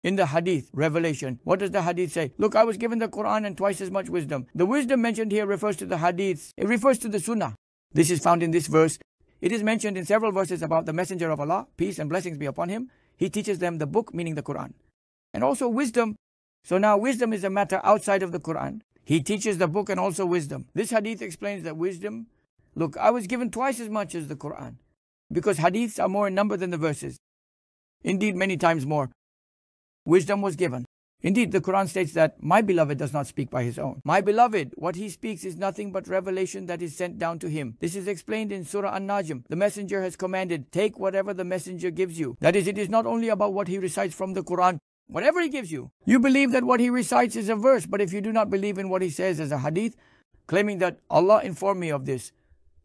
In the hadith, revelation, what does the hadith say? Look, I was given the Quran and twice as much wisdom. The wisdom mentioned here refers to the hadiths. It refers to the sunnah. This is found in this verse. It is mentioned in several verses about the messenger of Allah, peace and blessings be upon him. He teaches them the book, meaning the Quran. And also wisdom. So now wisdom is a matter outside of the Quran. He teaches the book and also wisdom. This hadith explains that wisdom, look, I was given twice as much as the Quran. Because hadiths are more in number than the verses. Indeed, many times more. Wisdom was given. Indeed, the Quran states that my beloved does not speak by his own. My beloved, what he speaks is nothing but revelation that is sent down to him. This is explained in Surah An-Najm. The messenger has commanded, take whatever the messenger gives you. That is, it is not only about what he recites from the Quran. Whatever he gives you. You believe that what he recites is a verse, but if you do not believe in what he says as a hadith, claiming that Allah informed me of this,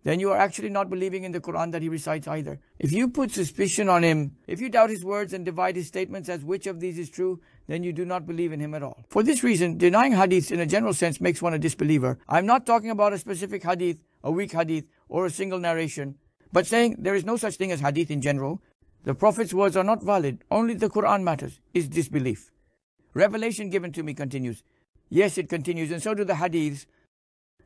then you are actually not believing in the Quran that he recites either. If you put suspicion on him, if you doubt his words and divide his statements as which of these is true, then you do not believe in him at all. For this reason, denying hadiths in a general sense makes one a disbeliever. I'm not talking about a specific hadith, a weak hadith, or a single narration, but saying there is no such thing as hadith in general. The Prophet's words are not valid, only the Quran matters, is disbelief. Revelation given to me continues. Yes, it continues, and so do the hadiths.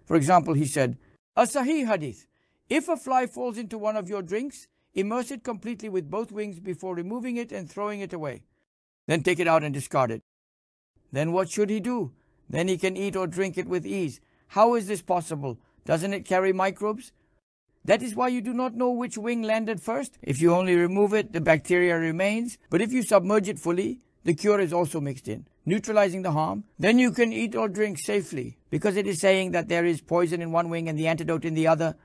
For example, he said, a Sahih hadith. If a fly falls into one of your drinks, immerse it completely with both wings before removing it and throwing it away. Then take it out and discard it. Then what should he do? Then he can eat or drink it with ease. How is this possible? Doesn't it carry microbes? That is why you do not know which wing landed first. If you only remove it, the bacteria remains. But if you submerge it fully, the cure is also mixed in, neutralizing the harm. Then you can eat or drink safely, because it is saying that there is poison in one wing and the antidote in the other.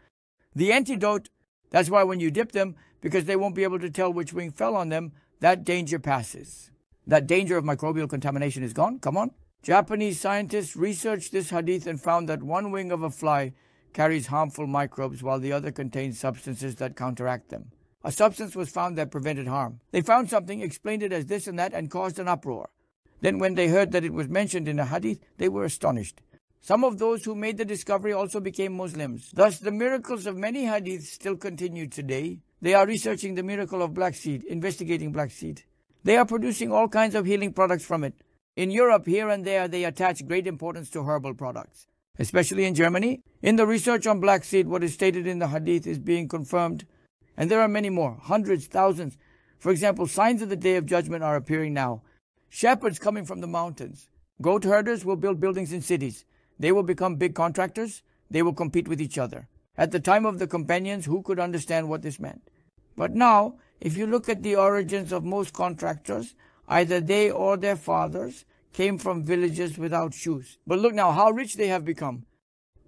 The antidote, that's why when you dip them, because they won't be able to tell which wing fell on them, that danger passes. That danger of microbial contamination is gone. Come on. Japanese scientists researched this hadith and found that one wing of a fly carries harmful microbes while the other contains substances that counteract them. A substance was found that prevented harm. They found something, explained it as this and that, and caused an uproar. Then when they heard that it was mentioned in a hadith, they were astonished. Some of those who made the discovery also became Muslims. Thus, the miracles of many hadiths still continue today. They are researching the miracle of black seed, investigating black seed. They are producing all kinds of healing products from it. In Europe, here and there, they attach great importance to herbal products. Especially in Germany, in the research on black seed, what is stated in the hadith is being confirmed. And there are many more, hundreds, thousands. For example, signs of the Day of Judgment are appearing now. Shepherds coming from the mountains. Goat herders will build buildings in cities. They will become big contractors. They will compete with each other. At the time of the companions, who could understand what this meant? But now, if you look at the origins of most contractors, either they or their fathers came from villages without shoes. But look now how rich they have become.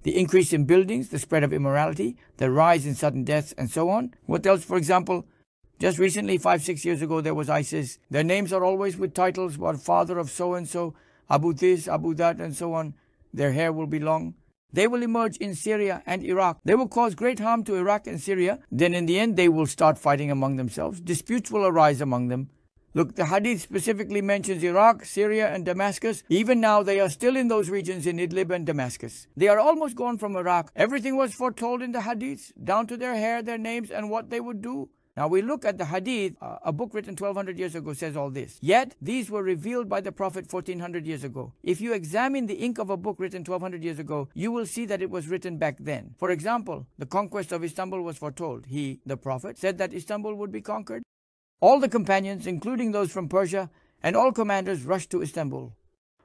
The increase in buildings, the spread of immorality, the rise in sudden deaths, and so on. What else? For example, just recently, 5-6 years ago, there was ISIS. Their names are always with titles, what father of so-and-so, Abu this, Abu that, and so on. Their hair will be long. They will emerge in Syria and Iraq. They will cause great harm to Iraq and Syria. Then in the end, they will start fighting among themselves. Disputes will arise among them. Look, the hadith specifically mentions Iraq, Syria, and Damascus. Even now, they are still in those regions in Idlib and Damascus. They are almost gone from Iraq. Everything was foretold in the hadiths, down to their hair, their names, and what they would do. Now we look at the hadith, a book written 1200 years ago says all this. Yet, these were revealed by the Prophet 1400 years ago. If you examine the ink of a book written 1200 years ago, you will see that it was written back then. For example, the conquest of Istanbul was foretold. He, the Prophet, said that Istanbul would be conquered. All the companions, including those from Persia, and all commanders rushed to Istanbul.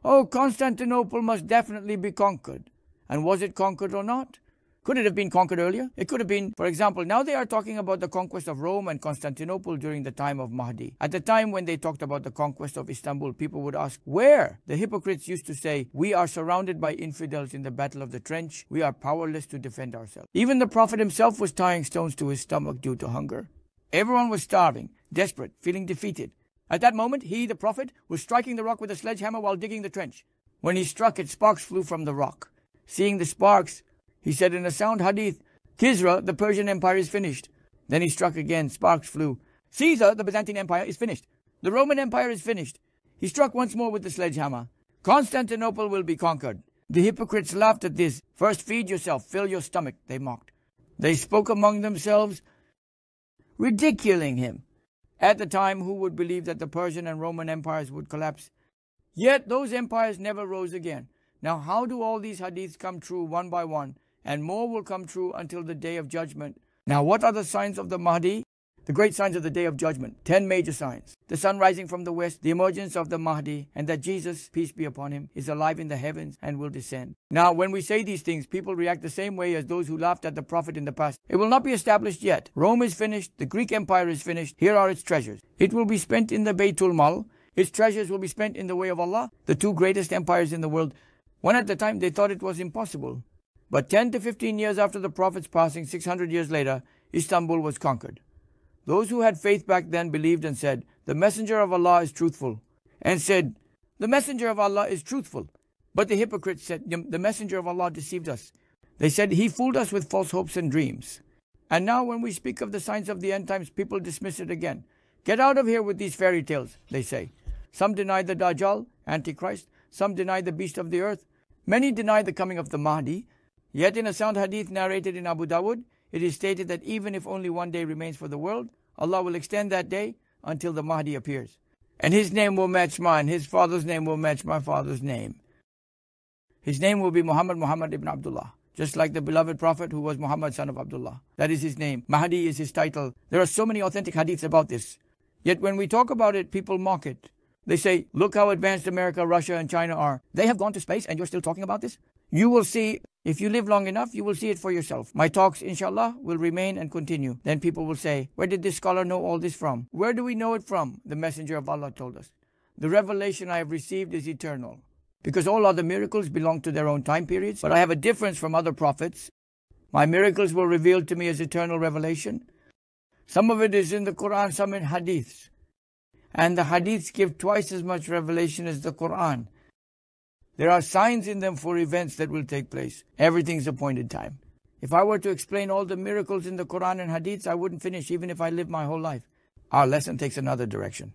Oh, Constantinople must definitely be conquered. And was it conquered or not? Could it have been conquered earlier? It could have been. For example, now they are talking about the conquest of Rome and Constantinople during the time of Mahdi. At the time when they talked about the conquest of Istanbul, people would ask, where? The hypocrites used to say, we are surrounded by infidels in the battle of the trench. We are powerless to defend ourselves. Even the Prophet himself was tying stones to his stomach due to hunger. Everyone was starving, desperate, feeling defeated. At that moment, he, the Prophet, was striking the rock with a sledgehammer while digging the trench. When he struck it, sparks flew from the rock. Seeing the sparks, he said in a sound hadith, Kisra, the Persian Empire, is finished. Then he struck again, sparks flew. Caesar, the Byzantine Empire, is finished. The Roman Empire is finished. He struck once more with the sledgehammer. Constantinople will be conquered. The hypocrites laughed at this. First feed yourself, fill your stomach, they mocked. They spoke among themselves, ridiculing him. At the time, who would believe that the Persian and Roman empires would collapse? Yet those empires never rose again. Now how do all these hadiths come true one by one, and more will come true until the day of judgment? Now what are the signs of the Mahdi? The great signs of the day of judgment. 10 major signs. The sun rising from the west, the emergence of the Mahdi, and that Jesus, peace be upon him, is alive in the heavens and will descend. Now when we say these things, people react the same way as those who laughed at the Prophet in the past. It will not be established yet. Rome is finished. The Greek Empire is finished. Here are its treasures. It will be spent in the Baytul Mal. Its treasures will be spent in the way of Allah. The two greatest empires in the world. One at the time they thought it was impossible. But 10 to 15 years after the Prophet's passing, 600 years later, Istanbul was conquered. Those who had faith back then believed and said, the Messenger of Allah is truthful. And said, the Messenger of Allah is truthful. But the hypocrites said, the Messenger of Allah deceived us. They said, he fooled us with false hopes and dreams. And now when we speak of the signs of the end times, people dismiss it again. Get out of here with these fairy tales, they say. Some deny the Dajjal, Antichrist. Some deny the beast of the earth. Many deny the coming of the Mahdi. Yet in a sound hadith narrated in Abu Dawud, it is stated that even if only one day remains for the world, Allah will extend that day until the Mahdi appears. And his name will match mine. His father's name will match my father's name. His name will be Muhammad ibn Abdullah. Just like the beloved Prophet who was Muhammad son of Abdullah. That is his name. Mahdi is his title. There are so many authentic hadiths about this. Yet when we talk about it, people mock it. They say, look how advanced America, Russia, and China are. They have gone to space and you're still talking about this? You will see, if you live long enough, you will see it for yourself. My talks, inshallah, will remain and continue. Then people will say, where did this scholar know all this from? Where do we know it from? The Messenger of Allah told us. The revelation I have received is eternal. Because all other miracles belong to their own time periods. But I have a difference from other prophets. My miracles were revealed to me as eternal revelation. Some of it is in the Quran, some in hadiths. And the hadiths give twice as much revelation as the Quran. There are signs in them for events that will take place. Everything's appointed time. If I were to explain all the miracles in the Quran and hadiths, I wouldn't finish even if I lived my whole life. Our lesson takes another direction.